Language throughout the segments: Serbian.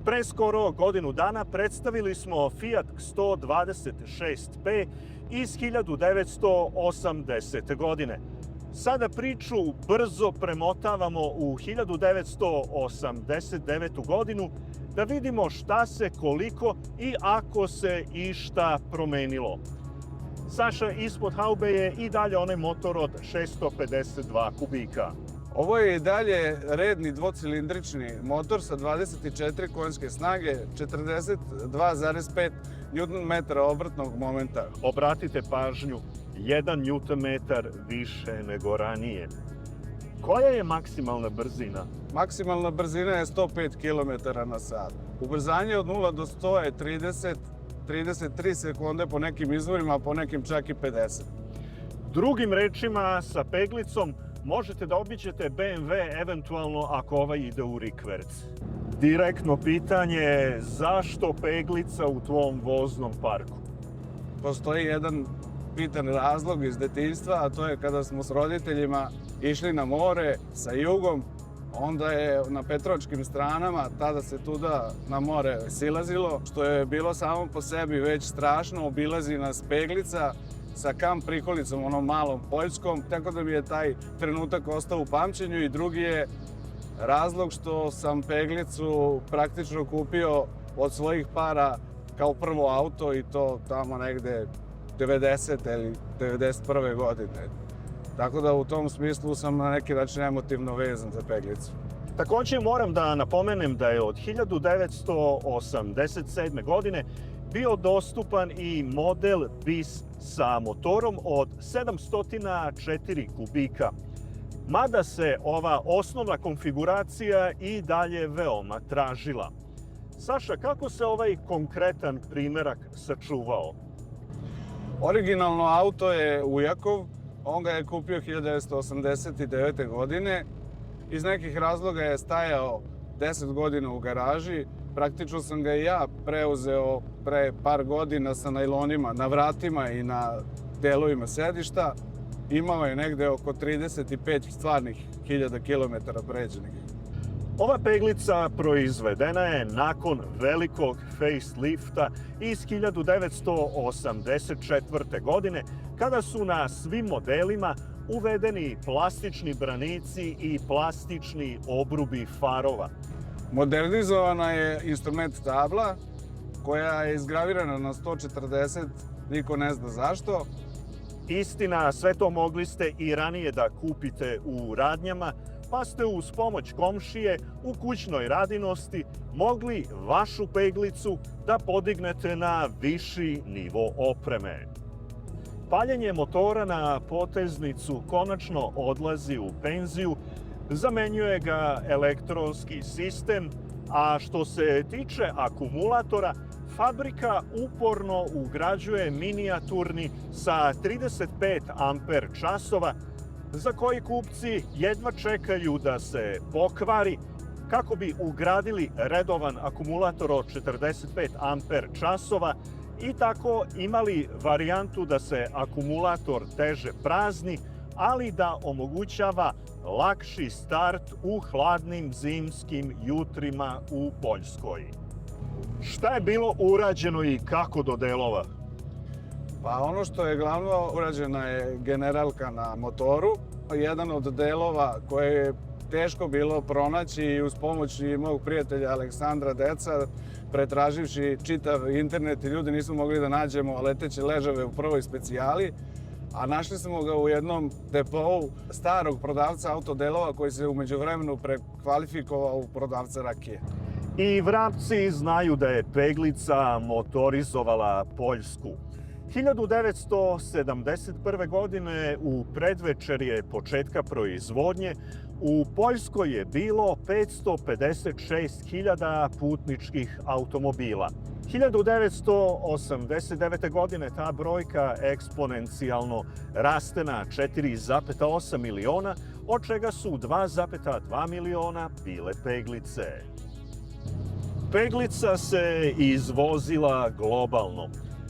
Pre skoro godinu dana predstavili smo Fiat 126P iz 1980. godine. Sada priču brzo premotavamo u 1989. godinu da vidimo šta se, koliko i ako se išta promenilo. Saša, ispod haube je i dalje onaj motor od 652 kubika. Ovo je i dalje redni dvocilindrični motor sa 24 konjske snage, 42,5 Nm obrtnog momenta. Obratite pažnju, 1 Nm više nego ranije. Koja je maksimalna brzina? Maksimalna brzina je 105 km/h. Ubrzanje od 0 do 100 je 33 sekunde po nekim izvorima, a po nekim čak i 50. Drugim rečima, sa peglicom možete da obiđete BMW eventualno ako ovaj ide u rikverc. Direktno pitanje, zašto peglica u tvom voznom parku? Postoji jedan bitan razlog iz detinjstva, a to je kada smo s roditeljima išli na more sa jugom, onda je na Petrovačkim stranama, tada se tuda na more silazilo, što je bilo samo po sebi već strašno, obilazi nas peglica sa kamp prikolicom, onom malom poljskom, tako da mi je taj trenutak ostao u pamćenju. I drugi je razlog što sam peglicu praktično kupio od svojih para kao prvo auto, i to tamo negde 90. ili 91. godine. Tako da u tom smislu sam na neki način emotivno vezan za peglicu. Takođe moram da napomenem da je od 1987. godine bio dostupan i model BIS sa motorom od 704 kubika. Mada se ova osnovna konfiguracija i dalje veoma tražila. Saša, kako se ovaj konkretan primerak sačuvao? Originalno auto je Ujakov, on ga je kupio 1989. godine. Iz nekih razloga je stajao 10 godina u garaži. Praktično sam ga i ja preuzeo pre par godina sa najlonima na vratima i na delovima sedišta. Imao je negde oko 35 stvarnih hiljada kilometara pređenih. Ova peglica proizvedena je nakon velikog facelifta iz 1984. godine, kada su na svim modelima uvedeni plastični branici i plastični obrubi farova. Modernizovana je instrument tabla koja je izgravirana na 140, niko ne zna zašto. Istina, sve to mogli ste i ranije da kupite u radnjama, pa ste uz pomoć komšije u kućnoj radinosti mogli vašu peglicu da podignete na viši nivo opreme. Paljenje motora na poteznicu konačno odlazi u penziju, zamenjuje ga elektronski sistem, a što se tiče akumulatora, fabrika uporno ugrađuje minijaturni sa 35 amper časova, za koji kupci jedva čekaju da se pokvari kako bi ugradili redovan akumulator od 45 amper časova i tako imali varijantu da se akumulator teže prazni, ali da omogućava lakši start u hladnim zimskim jutrima u Poljskoj. Šta je bilo urađeno i kako do delova? Pa ono što je glavno, urađena je generalka na motoru. Jedan od delova koje je teško bilo pronaći i uz pomoć i mog prijatelja Aleksandra Deca, pretraživši čitav internet, i ljudi nismo mogli da nađemo leteće ležave u prvoj specijali, a našli smo ga u jednom depou starog prodavca autodelova koji se umeđu vremenu prekvalifikovao u prodavca rakije. I vrapci znaju da je peglica motorizovala Poljsku. 1971. godine, u predvečerje početka proizvodnje, u Poljskoj je bilo 556.000 putničkih automobila. 1989. godine ta brojka eksponencijalno raste na 4,8 miliona, od čega su 2,2 miliona bile peglice. Peglica se izvozila globalno.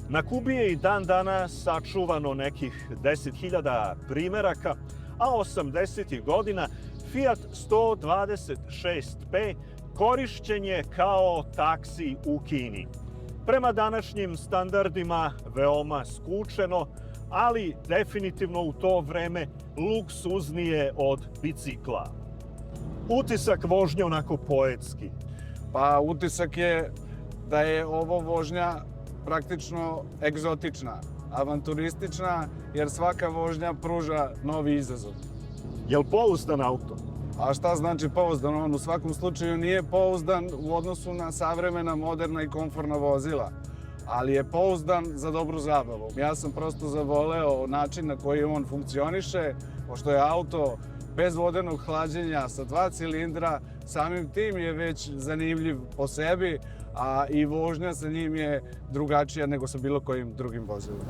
Na Kubi je i dan danas sačuvano nekih 10.000 primeraka, a 80. godina Fiat 126P Korišćen je kao taksi u Kini. Prema današnjim standardima veoma skučeno, ali definitivno u to vreme luksuznije od bicikla. Utisak vožnje onako poetski. Pa utisak je da je ovo vožnja praktično egzotična, avanturistična, jer svaka vožnja pruža novi izazov. Jel pouzdan auto? A šta znači pouzdan? On u svakom slučaju nije pouzdan u odnosu na savremena, moderna i komforna vozila, ali je pouzdan za dobru zabavu. Ja sam prosto zavoleo način na koji on funkcioniše, pošto je auto bez vodenog hlađenja sa 2 cilindra, samim tim je već zanimljiv po sebi, a i vožnja sa njim je drugačija nego sa bilo kojim drugim vozilom.